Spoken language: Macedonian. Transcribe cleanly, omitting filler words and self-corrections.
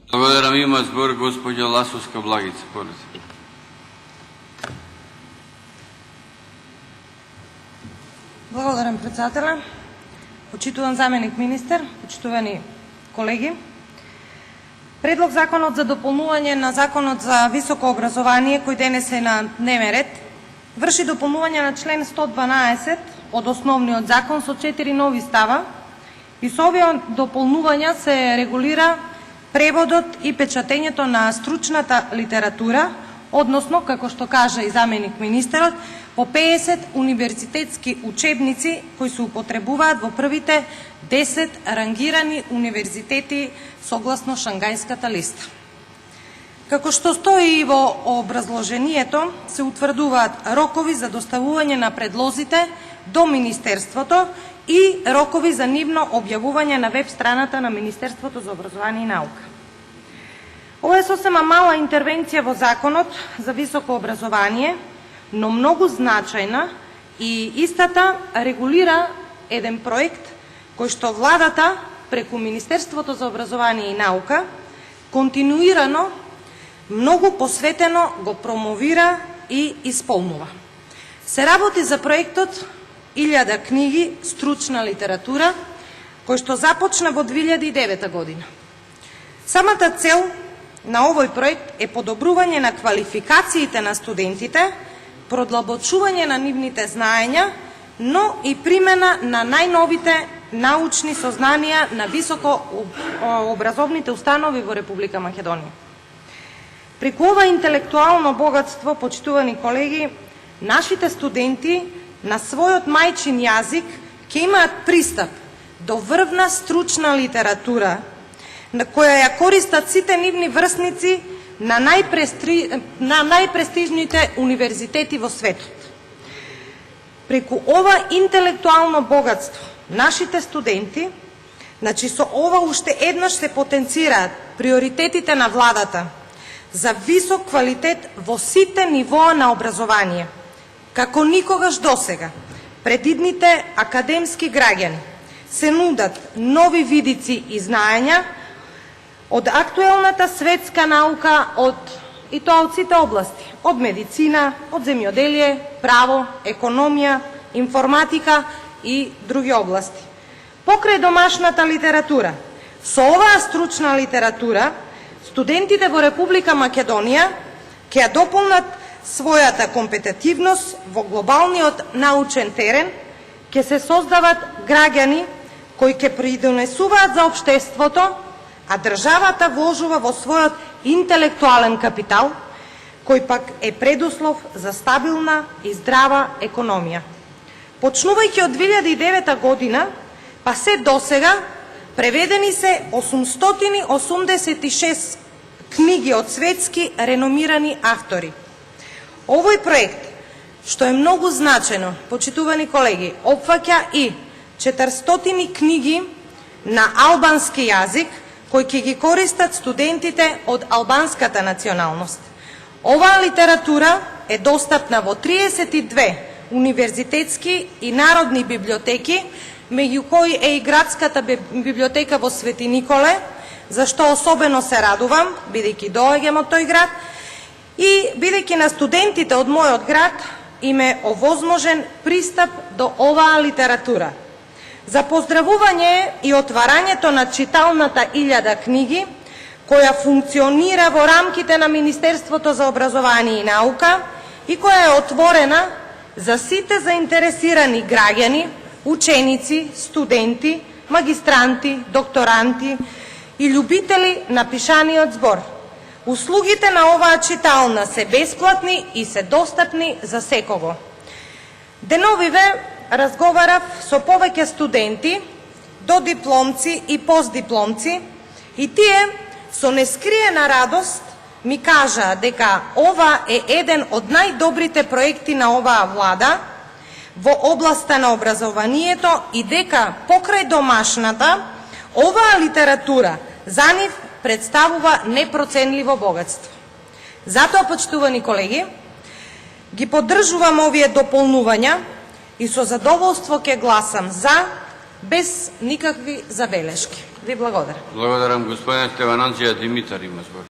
Благодарам. Има збор госпоѓа Ласовска Благица. Благодарам, председателя. Почитуван заменик министер, почитувани колеги. Предлог законот за дополнување на Законот за високо образование, кој денес е на дневен ред, врши дополнување на член 112 од основниот закон со 4 нови става и со овие дополнувања се регулира преводот и печатењето на стручната литература, односно, како што кажа и заменик министерот, по 50 универзитетски учебници кои се употребуваат во првите 10 рангирани универзитети согласно Шангајската листа. Како што стои и во образложението, се утврдуваат рокови за доставување на предлозите до Министерството и рокови за нивно објавување на веб страната на Министерството за образование и наука. Ова е сосема мала интервенција во Законот за високо образование, но многу значајна, и истата регулира еден проект кој што владата преку Министерството за образование и наука континуирано, многу посветено го промовира и исполнува. Се работи за проектот 1000 книги стручна литература, кој што започна во 2009 година. Самата цел на овој проект е подобрување на квалификациите на студентите, продлабочување на нивните знаења, но и примена на најновите научни сознанија на високо образовните установи во Република Македонија. Преку ова интелектуално богатство, почитувани колеги, нашите студенти на својот мајчин јазик ќе имаат пристап до врвна стручна литература, на која ја користат сите нивни врсници на најпрестижните универзитети во светот. Преку ова интелектуално богатство, нашите студенти, со ова уште еднаш се потенцираат приоритетите на владата за висок квалитет во сите нивоа на образование, како никогаш досега. Пред идните академски граѓани се нудат нови видици и знаења од актуелната светска наука, и тоа од сите области, од медицина, од земјоделие, право, економија, информатика и други области. Покрај домашната литература, со оваа стручна литература, студентите во Република Македонија ќе ја дополнат својата компетитивност во глобалниот научен терен, ќе се создават граѓани кои ќе придонесуваат за општеството, а државата вложува во својот интелектуален капитал, кој пак е предуслов за стабилна и здрава економија. Почнувајќи од 2009 година, па се досега, преведени се 886 книги од светски реномирани автори. Овој проект, што е многу значено, почитувани колеги, опфаќа и 400 книги на албански јазик, кои ќе ги користат студентите од албанската националност. Оваа литература е достапна во 32 универзитетски и народни библиотеки, меѓу кои е и градската библиотека во Свети Николе, за што особено се радувам, бидејќи доаѓам од тој град, и бидејќи на студентите од мојот град им е овозможен пристап до оваа литература. За поздравување и отварањето на читалната 1000 книги, која функционира во рамките на Министерството за образование и наука и која е отворена за сите заинтересирани граѓани, ученици, студенти, магистранти, докторанти и љубители на пишаниот збор. Услугите на оваа читална се бесплатни и се достапни за секого. Деновиве разговарав со повеќе студенти, додипломци и постдипломци, и тие со нескриена радост ми кажаа дека ова е еден од најдобрите проекти на оваа влада во областа на образованието и дека покрај домашната, оваа литература за нив представува непроценливо богатство. Затоа, почитувани колеги, ги поддржувам овие дополнувања и со задоволство ќе гласам за, без никакви забелешки. Ви благодарам. Благодарам. Господин Стевананција Димитар има збор.